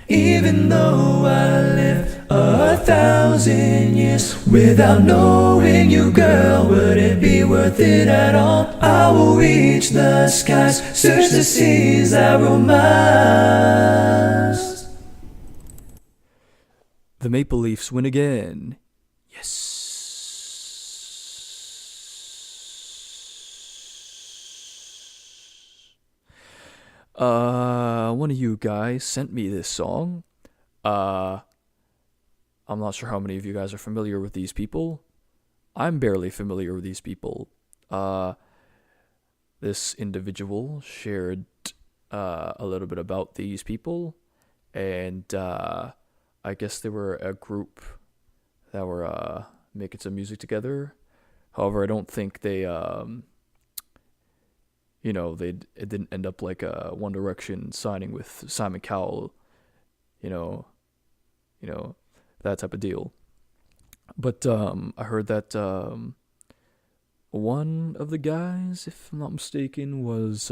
Even though I live 1,000 years without knowing you, girl, would it be worth it at all? I will reach the skies, search the seas that roam miles. The Maple Leafs win again. Yes. One of you guys sent me this song. I'm not sure how many of you guys are familiar with these people. I'm barely familiar with these people. This individual shared a little bit about these people, and I guess they were a group that were making some music together. However, I don't think they it didn't end up like One Direction signing with Simon Cowell, you know, that type of deal. But I heard that one of the guys, if I'm not mistaken, was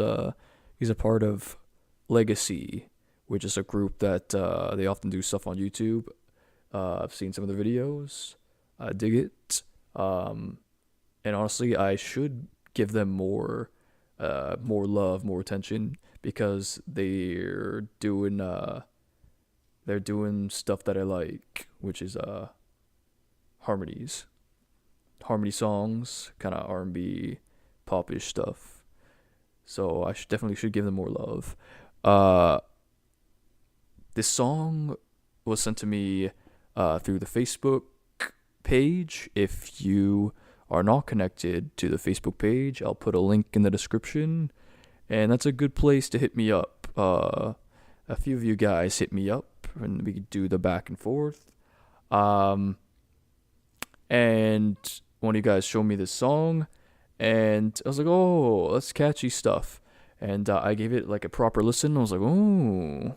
he's a part of Legacy, which is a group that they often do stuff on YouTube. I've seen some of the videos. I dig it. And honestly, I should give them more love, more attention, because they're doing stuff that I like, which is harmony songs, kind of R&B, popish stuff. So I definitely should give them more love. This song was sent to me through the Facebook page. If you are not connected to the Facebook page, I'll put a link in the description, and that's a good place to hit me up. A few of you guys hit me up, and we could do the back and forth. And one of you guys showed me this song, and I was like, oh, that's catchy stuff. And I gave it like a proper listen. I was like, ooh.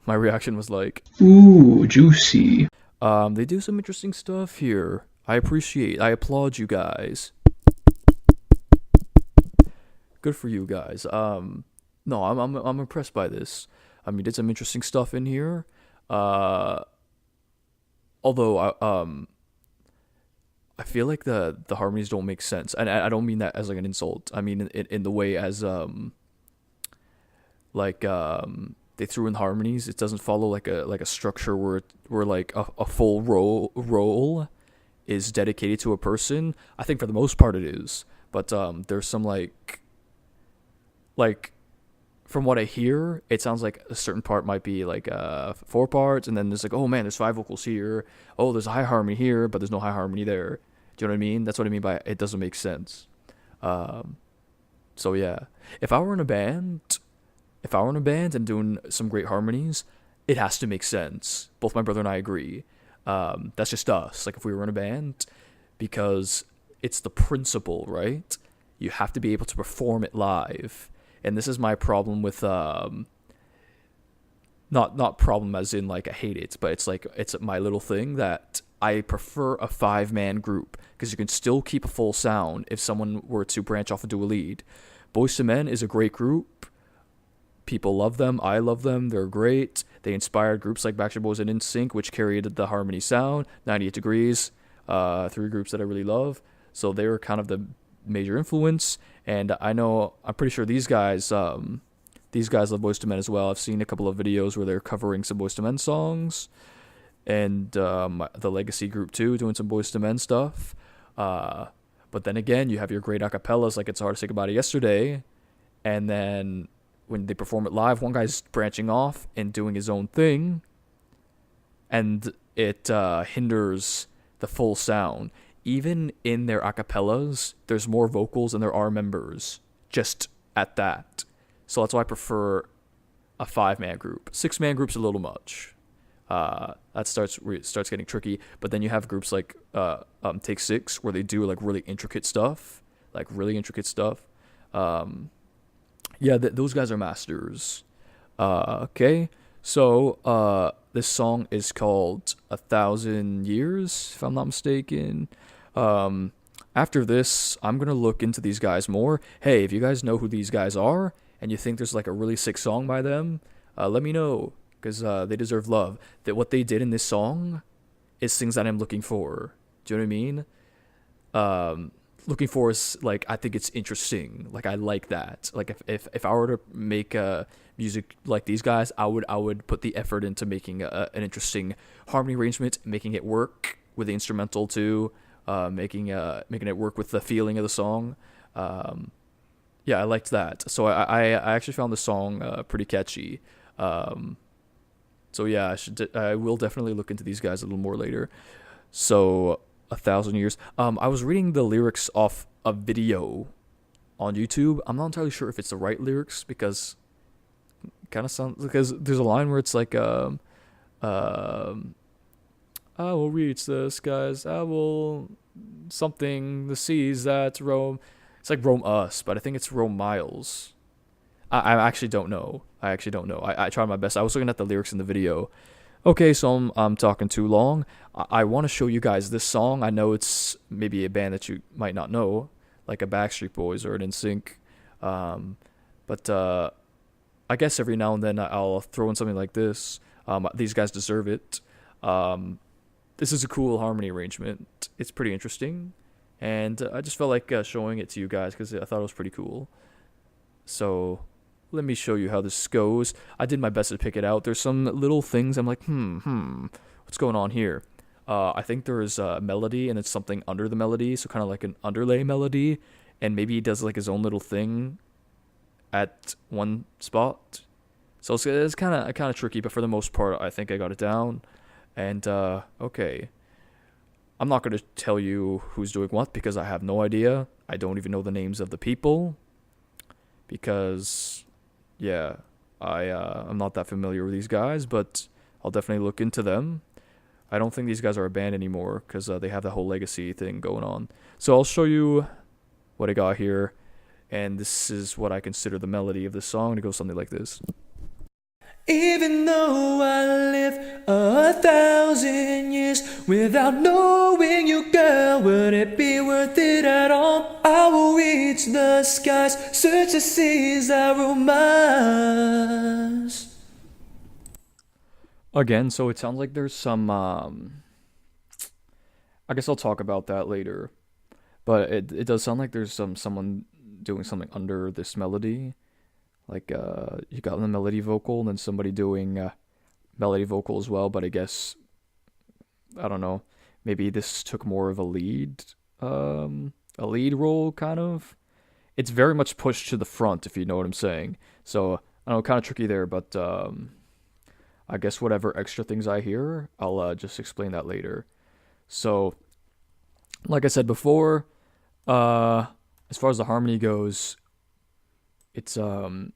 My reaction was like, ooh, juicy. They do some interesting stuff here. I applaud you guys. Good for you guys. No, I'm impressed by this. I mean, did some interesting stuff in here. Although I feel like the harmonies don't make sense, and I don't mean that as like an insult. I mean in the way as they threw in harmonies. It doesn't follow like a structure where like a full role is dedicated to a person. I think for the most part it is, but there's some like from what I hear, it sounds like a certain part might be like 4 parts, and then there's like, oh man, there's 5 vocals here. Oh, there's a high harmony here, but there's no high harmony there. Do you know what I mean? That's what I mean by it doesn't make sense. So yeah, if I were in a band and doing some great harmonies, it has to make sense. Both my brother and I agree. That's just us. Like if we were in a band, because it's the principle, right? You have to be able to perform it live. And this is my problem with not problem as in like I hate it, but it's my little thing that I prefer a 5-man group, because you can still keep a full sound if someone were to branch off and do a lead. Boyz II Men is a great group. People love them. I love them. They're great. They inspired groups like Backstreet Boys and NSYNC, which carried the harmony sound. 98 Degrees, 3 groups that I really love. So they were kind of the major influence. And I'm pretty sure these guys love Boyz II Men as well. I've seen a couple of videos where they're covering some Boyz II Men songs, and the Legacy group too, doing some Boyz II Men stuff. But then again, you have your great acapellas like It's Hard to Say Goodbye to Yesterday, and then when they perform it live, one guy's branching off and doing his own thing, and it hinders the full sound. Even in their acapellas, there's more vocals than there are members, just at that. So that's why I prefer a 5-man group. 6-man group's a little much. That starts getting tricky. But then you have groups like Take 6, where they do like really intricate stuff. Yeah, those guys are masters. Okay, so this song is called 1,000 Years, if I'm not mistaken. After this, I'm gonna look into these guys more. Hey, if you guys know who these guys are and you think there's like a really sick song by them, let me know. because they deserve love. That what they did in this song is things that I'm looking for. Do you know what I mean? Looking for is like, I think it's interesting. Like, I like that. Like, if I were to make music like these guys, I would put the effort into making an interesting harmony arrangement, making it work with the instrumental too, making it work with the feeling of the song. Yeah, I liked that. So I actually found the song pretty catchy. So yeah, I will definitely look into these guys a little more later. So 1,000 years. I was reading the lyrics off a video on YouTube. I'm not entirely sure if it's the right lyrics because it kind of sounds, because there's a line where it's like I will reach the skies. I will something the seas that roam. It's like roam us, but I think it's roam miles. I actually don't know. I tried my best. I was looking at the lyrics in the video. Okay, so I'm talking too long. I want to show you guys this song. I know it's maybe a band that you might not know, like a Backstreet Boys or an NSYNC. But I guess every now and then I'll throw in something like this. These guys deserve it. This is a cool harmony arrangement. It's pretty interesting. And I just felt like showing it to you guys because I thought it was pretty cool. So let me show you how this goes. I did my best to pick it out. There's some little things I'm like, what's going on here? I think there is a melody and it's something under the melody, so kind of like an underlay melody, and maybe he does like his own little thing at one spot. So it's kind of tricky, but for the most part, I think I got it down. And okay, I'm not going to tell you who's doing what because I have no idea. I don't even know the names of the people because, yeah, I'm not that familiar with these guys, but I'll definitely look into them. I don't think these guys are a band anymore because they have the whole legacy thing going on. So I'll show you what I got here, and this is what I consider the melody of this song. It goes something like this. Even though I live 1,000 years without knowing you, girl, would it be worth it at all? I will reach the skies, search the seas that roam us. Again, so it sounds like there's some, I guess I'll talk about that later, but it does sound like there's someone doing something under this melody. Like, you got the melody vocal and then somebody doing melody vocal as well, but I guess, I don't know, maybe this took more of a lead role, kind of. It's very much pushed to the front, if you know what I'm saying. So, I don't know, kind of tricky there, but I guess whatever extra things I hear, I'll just explain that later. So, like I said before, as far as the harmony goes, it's kind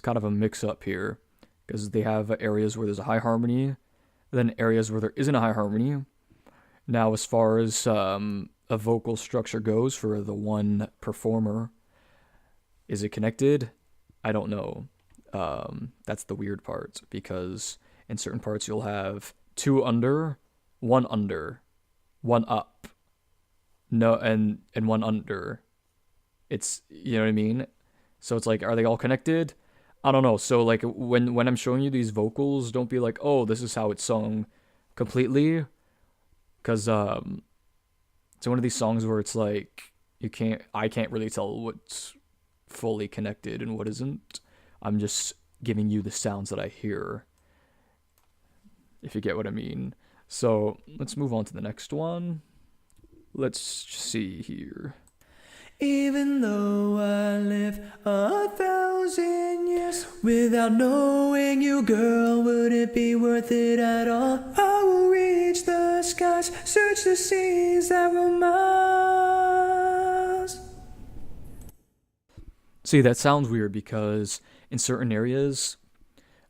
of a mix up here because they have areas where there's a high harmony, then areas where there isn't a high harmony. Now, as far as a vocal structure goes for the one performer, is it connected? I don't know. That's the weird part because in certain parts you'll have two under, one up, no, and one under. It's, you know what I mean? So it's like, are they all connected? I don't know. So like when I'm showing you these vocals, don't be like, oh, this is how it's sung completely, because it's one of these songs where it's like I can't really tell what's fully connected and what isn't. I'm just giving you the sounds that I hear, if you get what I mean. So let's move on to the next one. Let's see here. Even though I live 1,000 years without knowing you, girl, would it be worth it at all? I will reach the skies, search the seas that roam us. See, that sounds weird because in certain areas,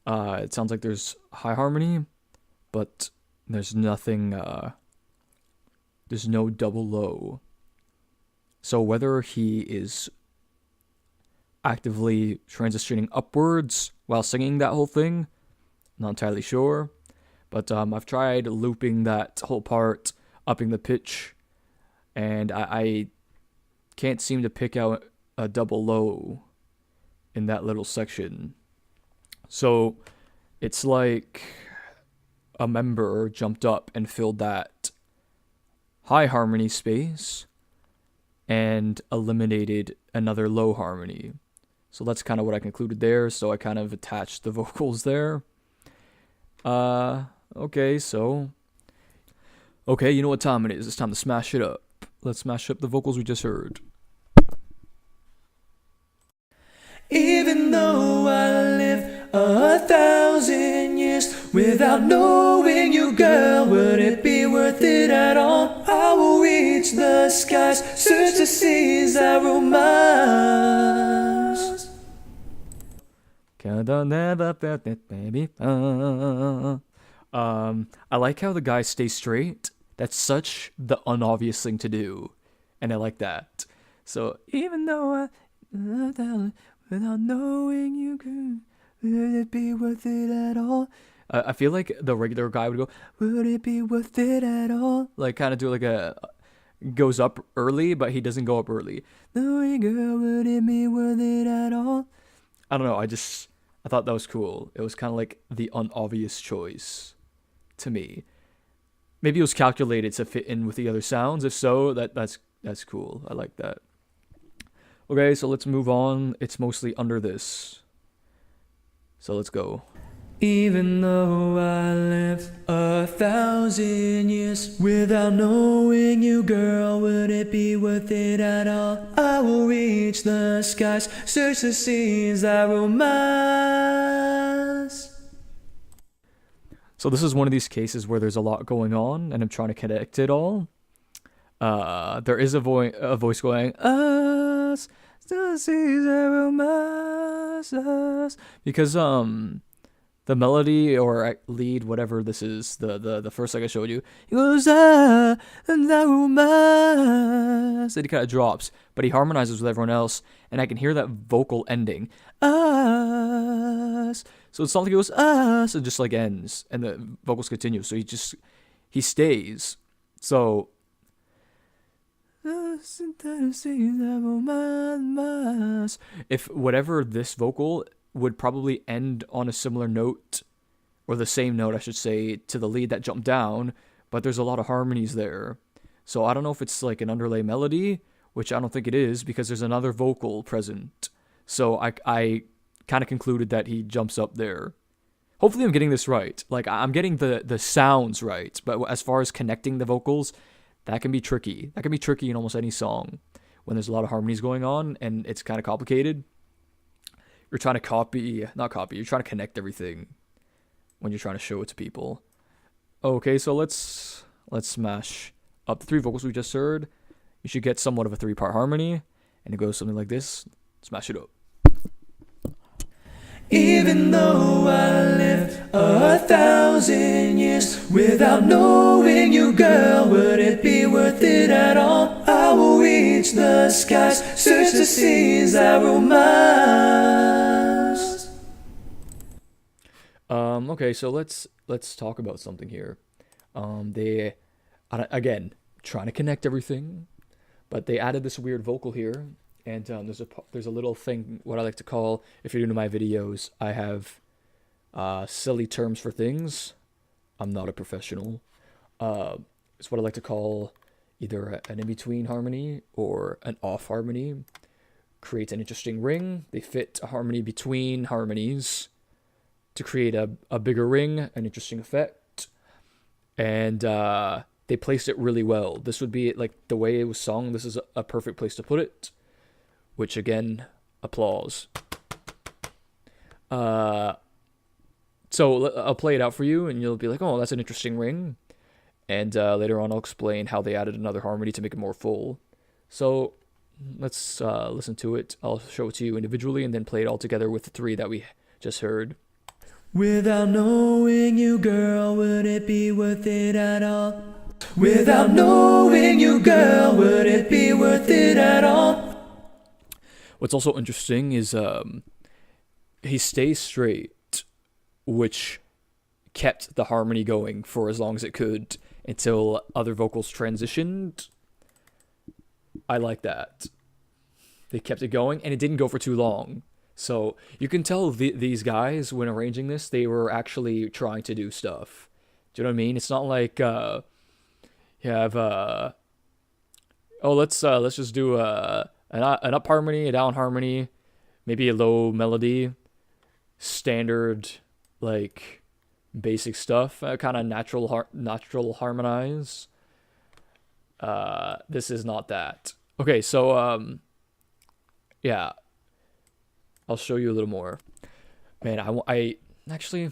it sounds like there's high harmony, but there's nothing, there's no double low. So whether he is actively transitioning upwards while singing that whole thing, not entirely sure. But I've tried looping that whole part, upping the pitch, and I can't seem to pick out a double low in that little section. So It's like a member jumped up and filled that high harmony space and eliminated another low harmony. So that's kind of what I concluded there. So I kind of attached the vocals there. Okay, so. Okay, you know what time it is. It's time to smash it up. Let's smash up the vocals we just heard. Even though I live 1,000 years without knowing you, girl, would it be worth it at all? I will reach the skies, search the seas, I roam miles. Kinda never felt it, baby. I like how the guy stays straight. That's such the unobvious thing to do, and I like that. So even though I without knowing you, could would it be worth it at all? I feel like the regular guy would go, would it be worth it at all? Like kind of do like a goes up early, but he doesn't go up early. Knowing girl, would it be worth it at all? I don't know. I thought that was cool. It was kind of like the unobvious choice to me. Maybe it was calculated to fit in with the other sounds. If so, that's cool. I like that. Okay, so let's move on. It's mostly under this. So let's go. Even though I lived 1,000 years without knowing you, girl, would it be worth it at all? I will reach the skies, search the seas, I roam miles. So this is one of these cases where there's a lot going on, and I'm trying to connect it all. There is a voice going, us, the seas, I roam miles, us. Because, the melody or lead, whatever this is, the first like I showed you, he goes, and he kind of drops, but he harmonizes with everyone else, and I can hear that vocal ending, us. So it's not like it goes, us, and just like ends, and the vocals continue, so he stays. So, if whatever this vocal would probably end on a similar note, or the same note, I should say, to the lead that jumped down, but there's a lot of harmonies there. So I don't know if it's like an underlay melody, which I don't think it is, because there's another vocal present. So I kind of concluded that he jumps up there. Hopefully I'm getting this right. Like, I'm getting the sounds right, but as far as connecting the vocals, that can be tricky. That can be tricky in almost any song when there's a lot of harmonies going on, and it's kind of complicated. You're trying to you're trying to connect everything when you're trying to show it to people. Okay, so let's smash up the three vocals we just heard. You should get somewhat of a 3-part harmony, and it goes something like this. Smash it up. Even though I lived 1,000 years without knowing you, girl, would it be worth it at all? I will reach the skies, search the seas, I roam miles. Okay, so let's talk about something here. They again trying to connect everything, but they added this weird vocal here. And there's a little thing, what I like to call, if you're into my videos, I have silly terms for things. I'm not a professional. It's what I like to call either an in-between harmony or an off harmony. Creates an interesting ring. They fit a harmony between harmonies to create a bigger ring, an interesting effect. And they placed it really well. This would be, like, the way it was sung, this is a perfect place to put it. Which, again, applause. So I'll play it out for you, and you'll be like, oh, that's an interesting ring. And later on, I'll explain how they added another harmony to make it more full. So let's listen to it. I'll show it to you individually, and then play it all together with the 3 that we just heard. Without knowing you, girl, would it be worth it at all? Without knowing you, girl, would it be worth it at all? What's also interesting is he stays straight, which kept the harmony going for as long as it could until other vocals transitioned. I like that. They kept it going, and it didn't go for too long. So you can tell these guys when arranging this, they were actually trying to do stuff. Do you know what I mean? It's not like you have oh let's just do an up harmony, a down harmony, maybe a low melody, standard like basic stuff, kind of natural harmonize. This is not that. Okay, so yeah, I'll show you a little more. Man, I actually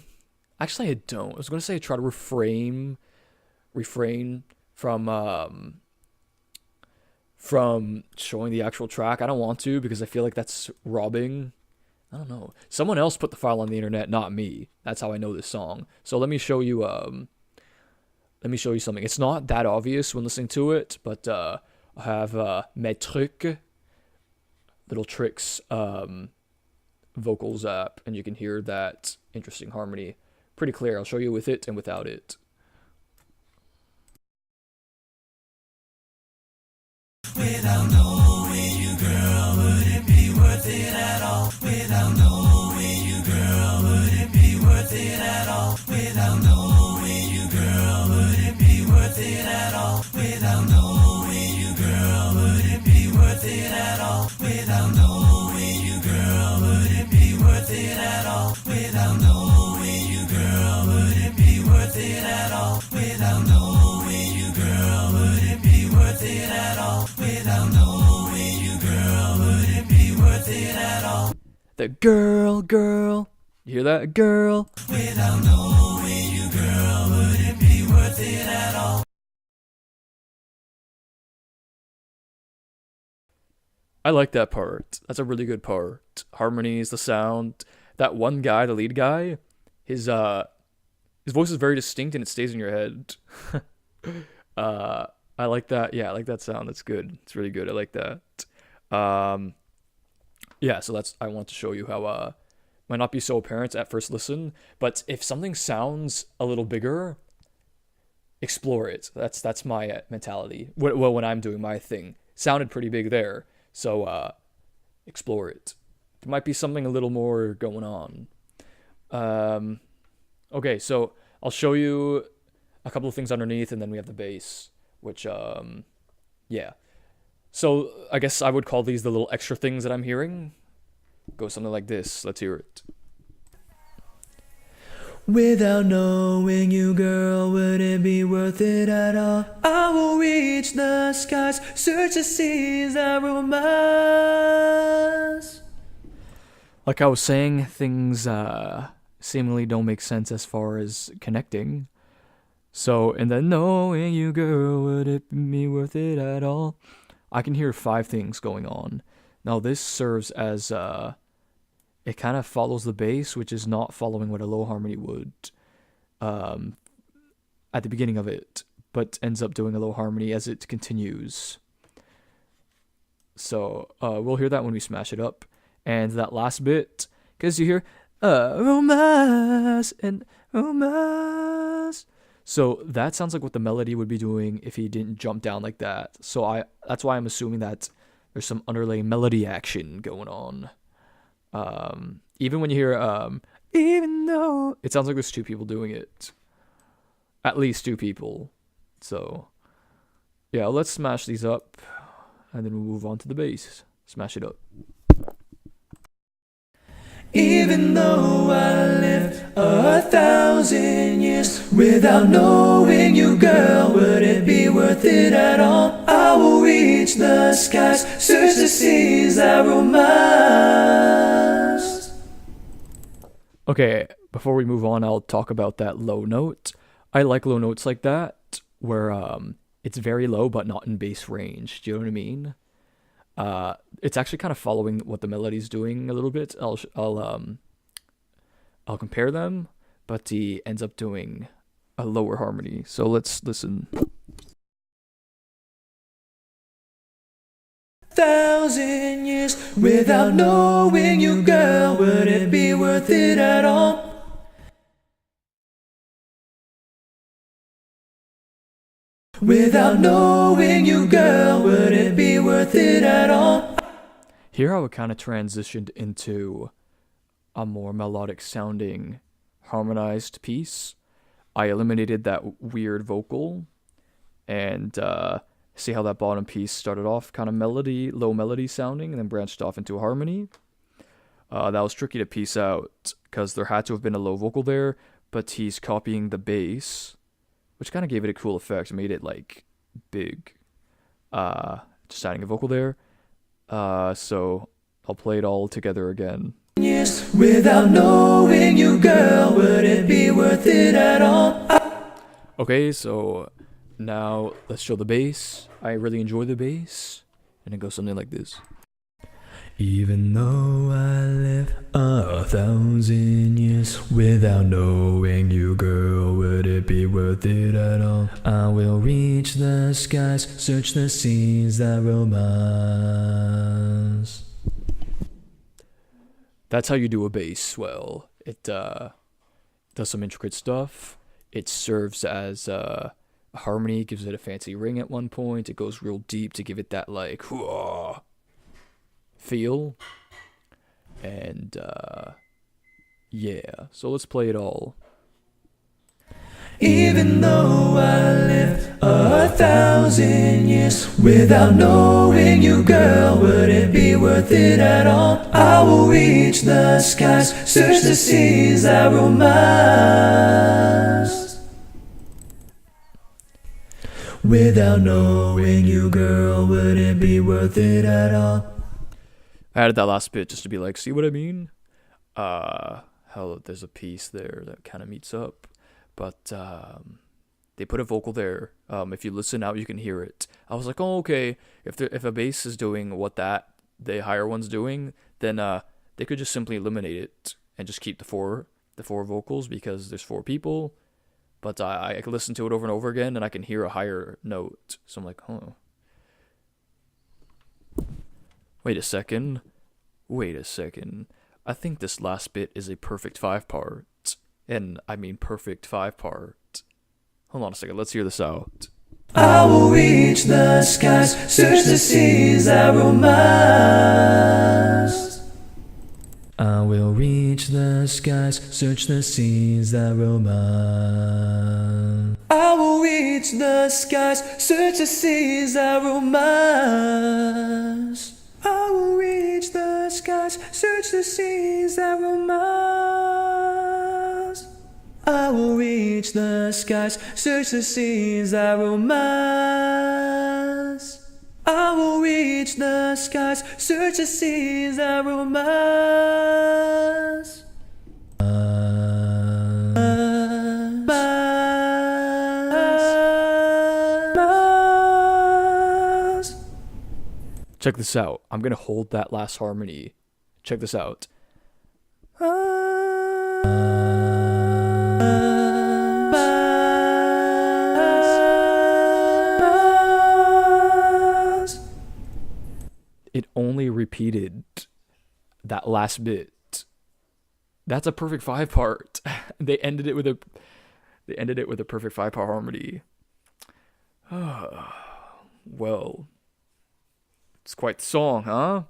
I don't. I was gonna say try to refrain from showing the actual track. I don't want to because I feel like that's robbing. I don't know. Someone else put the file on the internet, not me. That's how I know this song. So let me show you something. It's not that obvious when listening to it, but I have mes trucs, little tricks vocals app, and you can hear that interesting harmony pretty clear. I'll show you with it and without it. Without knowing you, girl, would it be worth it at all? Without knowing you, girl, would it be worth it at all? Without knowing you, girl, would it be worth it at all? Without knowing you, girl, would it be worth it at all? Without knowing you, girl, would it be worth it at all? Without knowing you, girl, would it be worth it at all? Without knowing you, girl, would it be worth it at all? Without knowing you, girl, would it be worth it at all? The girl, you hear that, girl? Without knowing you, girl, would it be worth it at all? I like that part. That's a really good part. Harmonies, the sound. That one guy, the lead guy, his voice is very distinct and it stays in your head. I like that. Yeah, I like that sound. That's good. It's really good. I like that. Yeah, so I want to show you how might not be so apparent at first listen, but if something sounds a little bigger, explore it. That's my mentality. Well, when I'm doing my thing, sounded pretty big there, so explore it. There might be something a little more going on. Okay, so I'll show you a couple of things underneath, and then we have the bass, which yeah. So I guess I would call these the little extra things that I'm hearing. Go something like this. Let's hear it. Without knowing you, girl, would it be worth it at all? I will reach the skies, search the seas that roam us. Like I was saying, things seemingly don't make sense as far as connecting. So, and then knowing you, girl, would it be worth it at all? I can hear 5 things going on. Now this serves as it kind of follows the bass, which is not following what a low harmony would at the beginning of it, but ends up doing a low harmony as it continues. So we'll hear that when we smash it up. And that last bit, because you hear romance and romance. So that sounds like what the melody would be doing if he didn't jump down like that. So that's why I'm assuming that there's some underlying melody action going on. Even when you hear even though, it sounds like there's 2 people doing it. At least 2 people. So yeah, let's smash these up and then we'll move on to the bass. Smash it up. Even though I lived 1,000 years without knowing you, girl, would it be worth it at all? I will reach the skies, search the seas that roam us. Okay, before we move on, I'll talk about that low note. I like low notes like that, where it's very low but not in bass range. Do you know what I mean? It's actually kind of following what the melody's doing a little bit. I'll compare them, but he ends up doing a lower harmony. So let's listen. 1,000 years without knowing you, girl, would it be worth it at all? Without knowing you, girl, would it be worth it at all? Here I would kind of transitioned into a more melodic sounding harmonized piece. I eliminated that weird vocal and see how that bottom piece started off kind of low melody sounding, and then branched off into a harmony. That was tricky to piece out because there had to have been a low vocal there, but he's copying the bass, which kind of gave it a cool effect, made it like big. Just adding a vocal there. So I'll play it all together again. Yes, without knowing you, girl, would it be worth it at all? Okay, so now let's show the bass. I really enjoy the bass, and it goes something like this. Even though I live 1,000 years without knowing you, girl, would it be worth it at all? I will reach the skies, search the seas that romance. That's how you do a bass well. It does some intricate stuff. It serves as a harmony, gives it a fancy ring at one point. It goes real deep to give it that like feel. And yeah, so let's play it all. Even though I live 1,000 years without knowing you, girl, would it be worth it at all? I will reach the skies, search the seas that romance. Without knowing you, girl, would it be worth it at all? I added that last bit just to be like, see what I mean? How there's a piece there that kind of meets up. But they put a vocal there. If you listen out, you can hear it. I was like, oh, okay. If a bass is doing what the higher one's doing, then they could just simply eliminate it and just keep the four vocals because there's 4 people. But I can listen to it over and over again, and I can hear a higher note. So I'm like, oh. Wait a second. I think this last bit is a perfect 5-part. And I mean perfect 5-part. Hold on a second, let's hear this out. I will reach the skies, search the seas that romance. I will reach the skies, search the seas that romance. I will reach the skies, search the seas that romance. I will reach the skies, search the seas that romance. I will reach the skies, search the seas that romance. I will reach the skies, search the seas that romance. Check this out. I'm gonna hold that last harmony. Check this out. It only repeated that last bit. That's a perfect 5-part. They ended it with a perfect 5-part harmony. Well, it's quite the song, huh?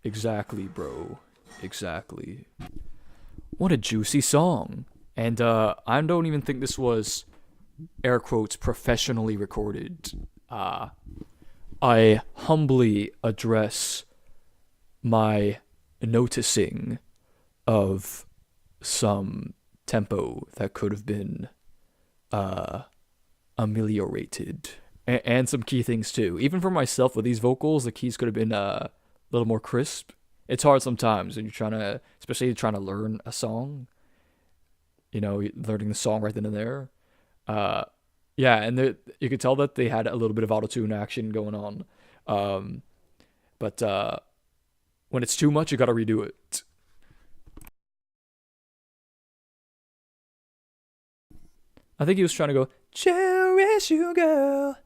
Exactly, bro. Exactly. What a juicy song. And I don't even think this was, air quotes, professionally recorded. I humbly address my noticing of some tempo that could have been ameliorated. And some key things too. Even for myself with these vocals, the keys could have been a little more crisp. It's hard sometimes when you're especially trying to learn a song. You know, learning the song right then and there. Yeah, and you could tell that they had a little bit of auto-tune action going on. But when it's too much, you gotta redo it. I think he was trying to go, cherish you, girl.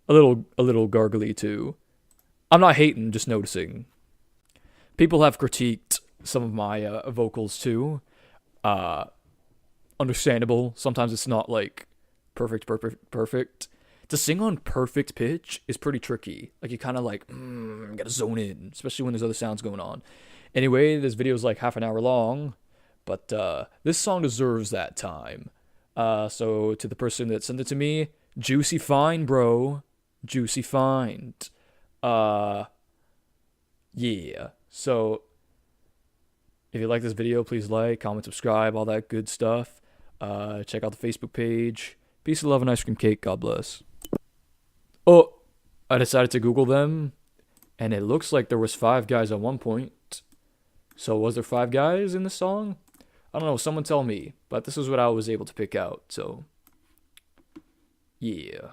A little gargly too. I'm not hating, just noticing. People have critiqued some of my vocals too. Understandable. Sometimes it's not like perfect. To sing on perfect pitch is pretty tricky. Like you kind of like gotta zone in, especially when there's other sounds going on. Anyway, this video is like half an hour long, but this song deserves that time. So to the person that sent it to me, juicy find, bro, juicy find. Yeah. So if you like this video, please like, comment, subscribe, all that good stuff. Check out the Facebook page. Peace of love and ice cream cake. God bless. Oh, I decided to Google them, and it looks like there was 5 guys at one point. So was there 5 guys in the song? I don't know. Someone tell me. But this is what I was able to pick out. So, yeah.